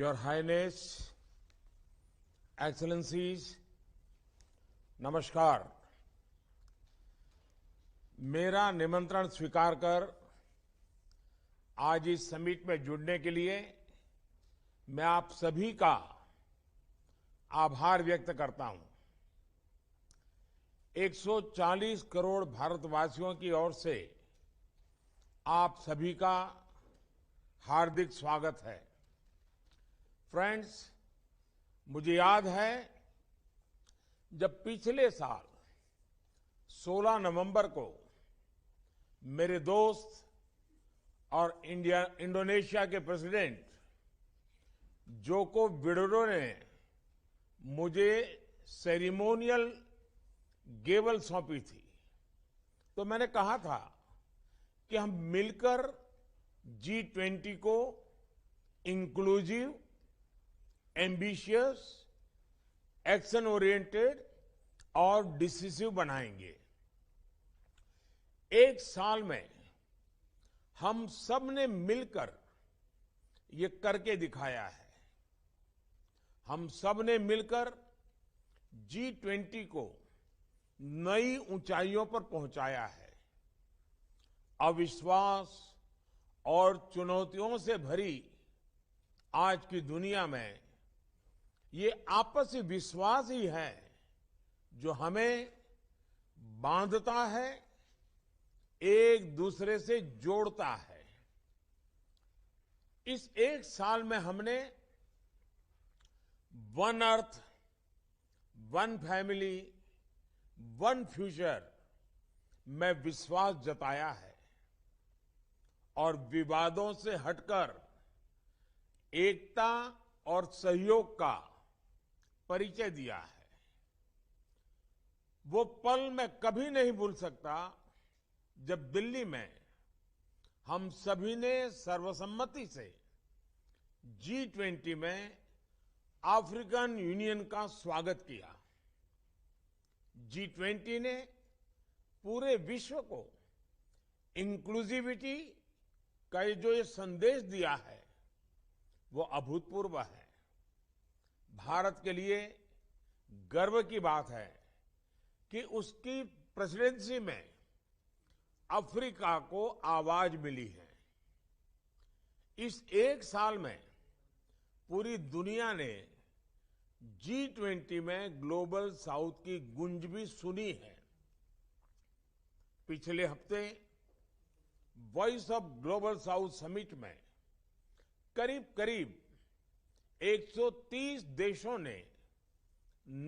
Your Highness, Excellencies, नमस्कार। मेरा निमंत्रण स्वीकार कर आज इस समिट में जुड़ने के लिए मैं आप सभी का आभार व्यक्त करता हूं। 140 करोड़ भारतवासियों की ओर से आप सभी का हार्दिक स्वागत है। फ्रेंड्स, मुझे याद है जब पिछले साल 16 नवंबर को मेरे दोस्त और इंडोनेशिया के प्रेसिडेंट जोको विडोडो ने मुझे सेरेमोनियल गेवल सौंपी थी, तो मैंने कहा था कि हम मिलकर G20 को इंक्लूसिव, एम्बिशियस, एक्शन ओरिएंटेड और डिसिसिव बनाएंगे। एक साल में हम सब ने मिलकर ये करके दिखाया है। हम सब ने मिलकर G20 को नई ऊंचाइयों पर पहुंचाया है। अविश्वास और चुनौतियों से भरी आज की दुनिया में ये आपसी विश्वास ही है जो हमें बांधता है, एक दूसरे से जोड़ता है। इस एक साल में हमने one earth, one family, one future में विश्वास जताया है और विवादों से हटकर एकता और सहयोग का परिचय दिया है। वो पल मैं कभी नहीं भूल सकता जब दिल्ली में हम सभी ने सर्वसम्मति से G20 में अफ्रीकन यूनियन का स्वागत किया। G20 ने पूरे विश्व को इंक्लूसिविटी का जो ये संदेश दिया है वो अभूतपूर्व है। भारत के लिए गर्व की बात है कि उसकी प्रेसिडेंसी में अफ्रीका को आवाज मिली है। इस एक साल में पूरी दुनिया ने G20 में ग्लोबल साउथ की गूंज भी सुनी है। पिछले हफ्ते voice of global south summit में करीब 130 देशों ने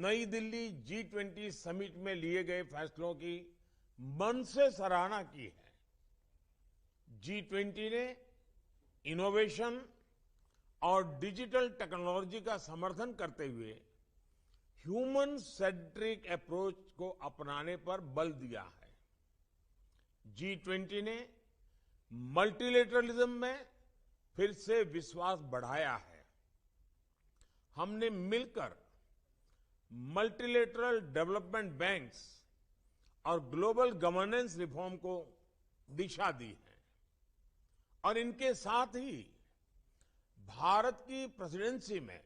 नई दिल्ली G20 समिट में लिए गए फैसलों की मन से सराहना की है। G20 ने इनोवेशन और डिजिटल टेक्नोलॉजी का समर्थन करते हुए ह्यूमन सेंट्रिक अप्रोच को अपनाने पर बल दिया है। G20 ने मल्टीलेटरलिज्म में फिर से विश्वास बढ़ाया है। हमने मिलकर मल्टीलेटरल डेवलपमेंट बैंक्स और ग्लोबल गवर्नेंस रिफॉर्म को दिशा दी है और इनके साथ ही भारत की प्रेसिडेंसी में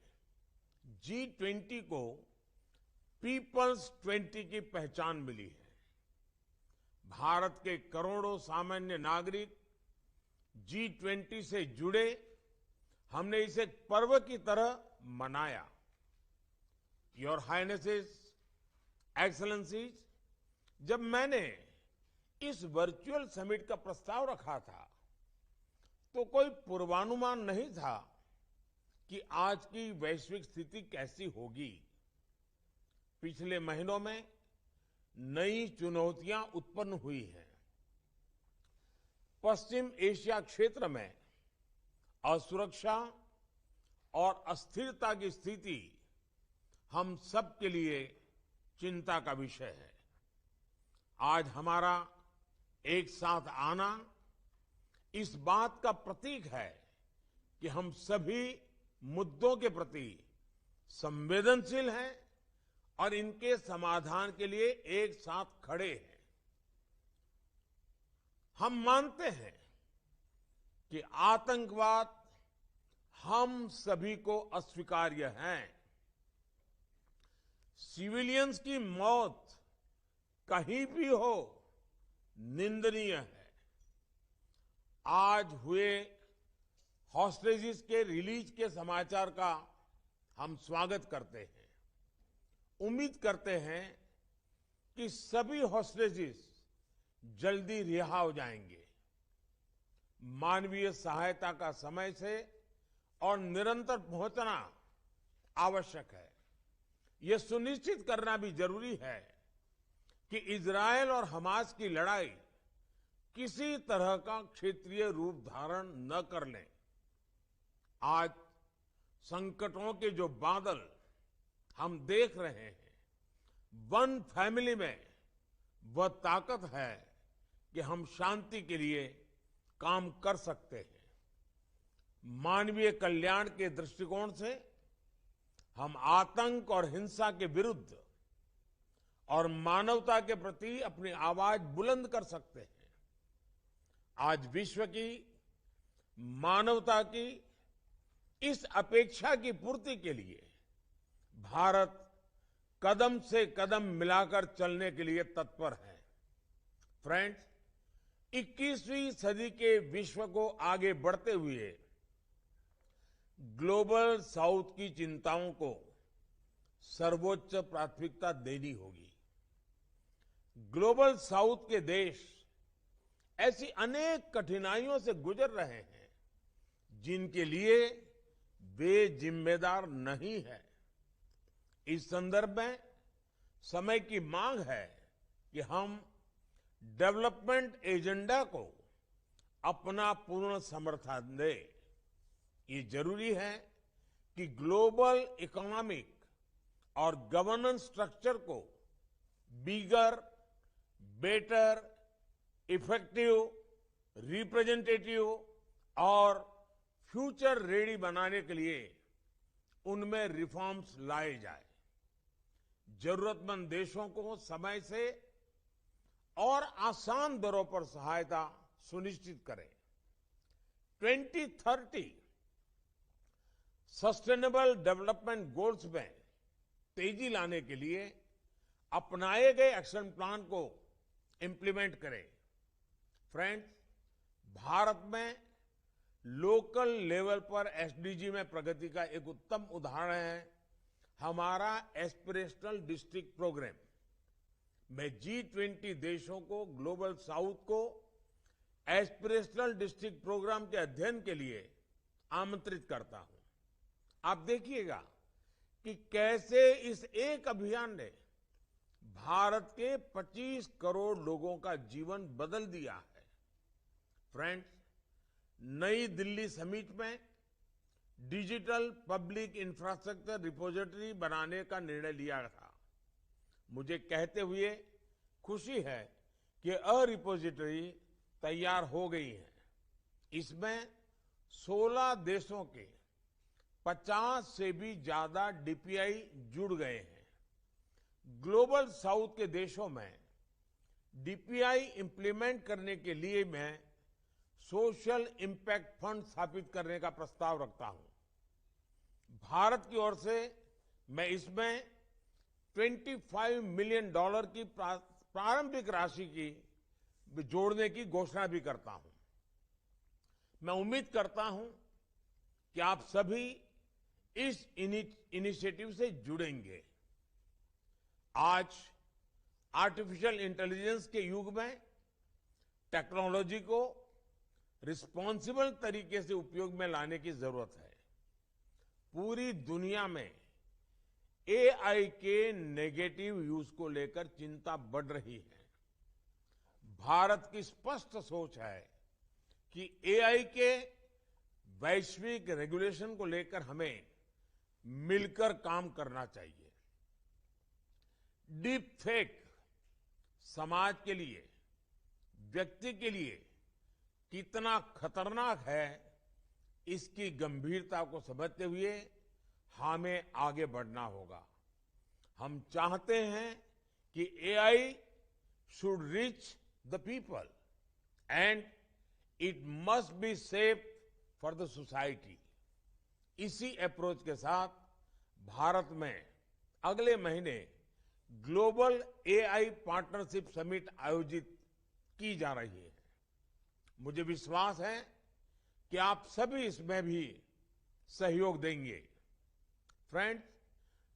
G20 को पीपल्स 20 की पहचान मिली है। भारत के करोड़ों सामान्य नागरिक G20 से जुड़े, हमने इसे एक पर्व की तरह मनाया। योर हाइनेसेस, एक्सेलेंसीज, जब मैंने इस वर्चुअल समिट का प्रस्ताव रखा था तो कोई पूर्वानुमान नहीं था कि आज की वैश्विक स्थिति कैसी होगी। पिछले महीनों में नई चुनौतियां उत्पन्न हुई हैं। पश्चिम एशिया क्षेत्र में असुरक्षा और अस्थिरता की स्थिति हम सब के लिए चिंता का विषय है। आज हमारा एक साथ आना इस बात का प्रतीक है कि हम सभी मुद्दों के प्रति संवेदनशील हैं और इनके समाधान के लिए एक साथ खड़े हैं। हम मानते हैं कि आतंकवाद हम सभी को अस्वीकार्य हैं। सिविलियंस की मौत कहीं भी हो, निंदनीय है। आज हुए हॉस्टेजेस के रिलीज के समाचार का हम स्वागत करते हैं। उम्मीद करते हैं कि सभी हॉस्टेजेस जल्दी रिहा हो जाएंगे। मानवीय सहायता का समय से और निरंतर पहुंचना आवश्यक है। यह सुनिश्चित करना भी जरूरी है कि इजरायल और हमास की लड़ाई किसी तरह का क्षेत्रीय रूप धारण न कर ले। आज संकटों के जो बादल हम देख रहे हैं, वन फैमिली में वह ताकत है कि हम शांति के लिए काम कर सकते हैं। मानवीय कल्याण के दृष्टिकोण से हम आतंक और हिंसा के विरुद्ध और मानवता के प्रति अपनी आवाज बुलंद कर सकते हैं। आज विश्व की मानवता की इस अपेक्षा की पूर्ति के लिए भारत कदम से कदम मिलाकर चलने के लिए तत्पर है। फ्रेंड्स, 21वीं सदी के विश्व को आगे बढ़ते हुए ग्लोबल साउथ की चिंताओं को सर्वोच्च प्राथमिकता देनी होगी। ग्लोबल साउथ के देश ऐसी अनेक कठिनाइयों से गुजर रहे हैं जिनके लिए वे जिम्मेदार नहीं है। इस संदर्भ में समय की मांग है कि हम डेवलपमेंट एजेंडा को अपना पूर्ण समर्थन दें। ये जरूरी है कि ग्लोबल इकोनॉमिक और गवर्नेंस स्ट्रक्चर को बिगर, बेटर, इफेक्टिव, रिप्रेजेंटेटिव और फ्यूचर रेडी बनाने के लिए उनमें रिफॉर्म्स लाए जाए। जरूरतमंद देशों को समय से और आसान दरों पर सहायता सुनिश्चित करें। 2030 सस्टेनेबल डेवलपमेंट गोल्स में तेजी लाने के लिए अपनाए गए एक्शन प्लान को इंप्लीमेंट करें। फ्रेंड्स, भारत में लोकल लेवल पर एसडीजी में प्रगति का एक उत्तम उदाहरण है हमारा एस्पिरेशनल डिस्ट्रिक्ट प्रोग्राम। मैं G20 देशों को ग्लोबल साउथ को एस्पिरेशनल डिस्ट्रिक्ट प्रोग्राम के अध्ययन के लिए आमंत्रित करता हूं। आप देखिएगा कि कैसे इस एक अभियान ने भारत के 25 करोड़ लोगों का जीवन बदल दिया है। फ्रेंड्स, नई दिल्ली समिट में डिजिटल पब्लिक इंफ्रास्ट्रक्चर रिपोजिटरी बनाने का निर्णय लिया था। मुझे कहते हुए खुशी है कि रिपोजिटरी तैयार हो गई है। इसमें 16 देशों के 50 से भी ज्यादा डीपीआई जुड़ गए हैं। ग्लोबल साउथ के देशों में डीपीआई इंप्लीमेंट करने के लिए मैं सोशल इंपैक्ट फंड स्थापित करने का प्रस्ताव रखता हूं। भारत की ओर से मैं इसमें $25 मिलियन की प्रारंभिक राशि की जोड़ने की घोषणा भी करता हूं। मैं उम्मीद करता हूं कि आप सभी इस इनिशिएटिव से जुड़ेंगे। आज आर्टिफिशियल इंटेलिजेंस के युग में टेक्नोलॉजी को रिस्पॉन्सिबल तरीके से उपयोग में लाने की जरूरत है। पूरी दुनिया में एआई के नेगेटिव यूज को लेकर चिंता बढ़ रही है। भारत की स्पष्ट सोच है कि एआई के वैश्विक रेगुलेशन को लेकर हमें मिलकर काम करना चाहिए। डीप फेक समाज के लिए, व्यक्ति के लिए कितना खतरनाक है, इसकी गंभीरता को समझते हुए हमें आगे बढ़ना होगा। हम चाहते हैं कि AI should reach the people and it must be safe for the society. इसी अप्रोच के साथ भारत में अगले महीने ग्लोबल एआई पार्टनरशिप समिट आयोजित की जा रही है। मुझे विश्वास है कि आप सभी इसमें भी सहयोग देंगे। फ्रेंड्स,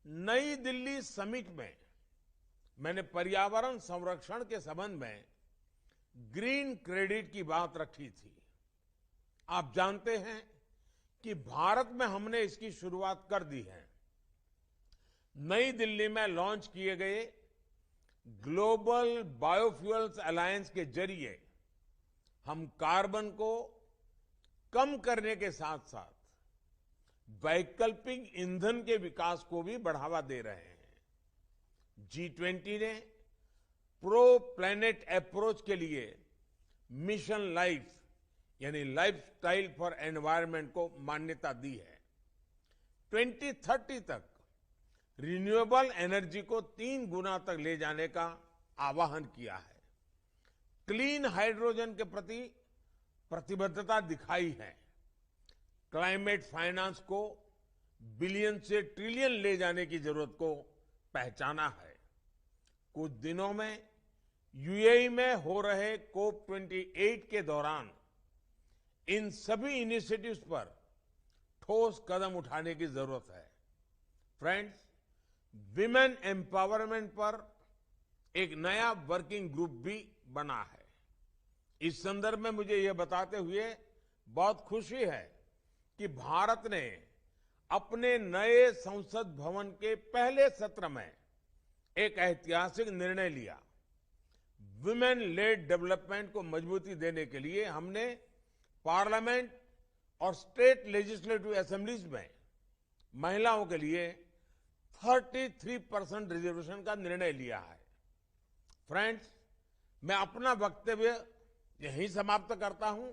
नई दिल्ली समिट में मैंने पर्यावरण संरक्षण के संबंध में ग्रीन क्रेडिट की बात रखी थी। आप जानते हैं कि भारत में हमने इसकी शुरुआत कर दी है। नई दिल्ली में लॉन्च किए गए ग्लोबल बायोफ्यूल्स अलायंस के जरिए हम कार्बन को कम करने के साथ साथ वैकल्पिक ईंधन के विकास को भी बढ़ावा दे रहे हैं। G20 ने प्रो प्लैनेट अप्रोच के लिए मिशन लाइफ यानी लाइफस्टाइल फॉर एनवायरनमेंट को मान्यता दी है। 2030 तक रिन्यूएबल एनर्जी को 3 गुना तक ले जाने का आह्वान किया है। क्लीन हाइड्रोजन के प्रति प्रतिबद्धता दिखाई है। क्लाइमेट फाइनेंस को बिलियन से ट्रिलियन ले जाने की जरूरत को पहचाना है। कुछ दिनों में यूएई में हो रहे COP28 के दौरान इन सभी इनिशिएटिव्स पर ठोस कदम उठाने की जरूरत है। फ्रेंड्स, विमेन एम्पावरमेंट पर एक नया वर्किंग ग्रुप भी बना है। इस संदर्भ में मुझे यह बताते हुए बहुत खुशी है कि भारत ने अपने नए संसद भवन के पहले सत्र में एक ऐतिहासिक निर्णय लिया। वुमेन लेड डेवलपमेंट को मजबूती देने के लिए हमने पार्लियामेंट और स्टेट लेजिस्लेटिव असेंबलीज में महिलाओं के लिए 33% रिजर्वेशन का निर्णय लिया है। फ्रेंड्स, मैं अपना वक्तव्य यहीं समाप्त करता हूं।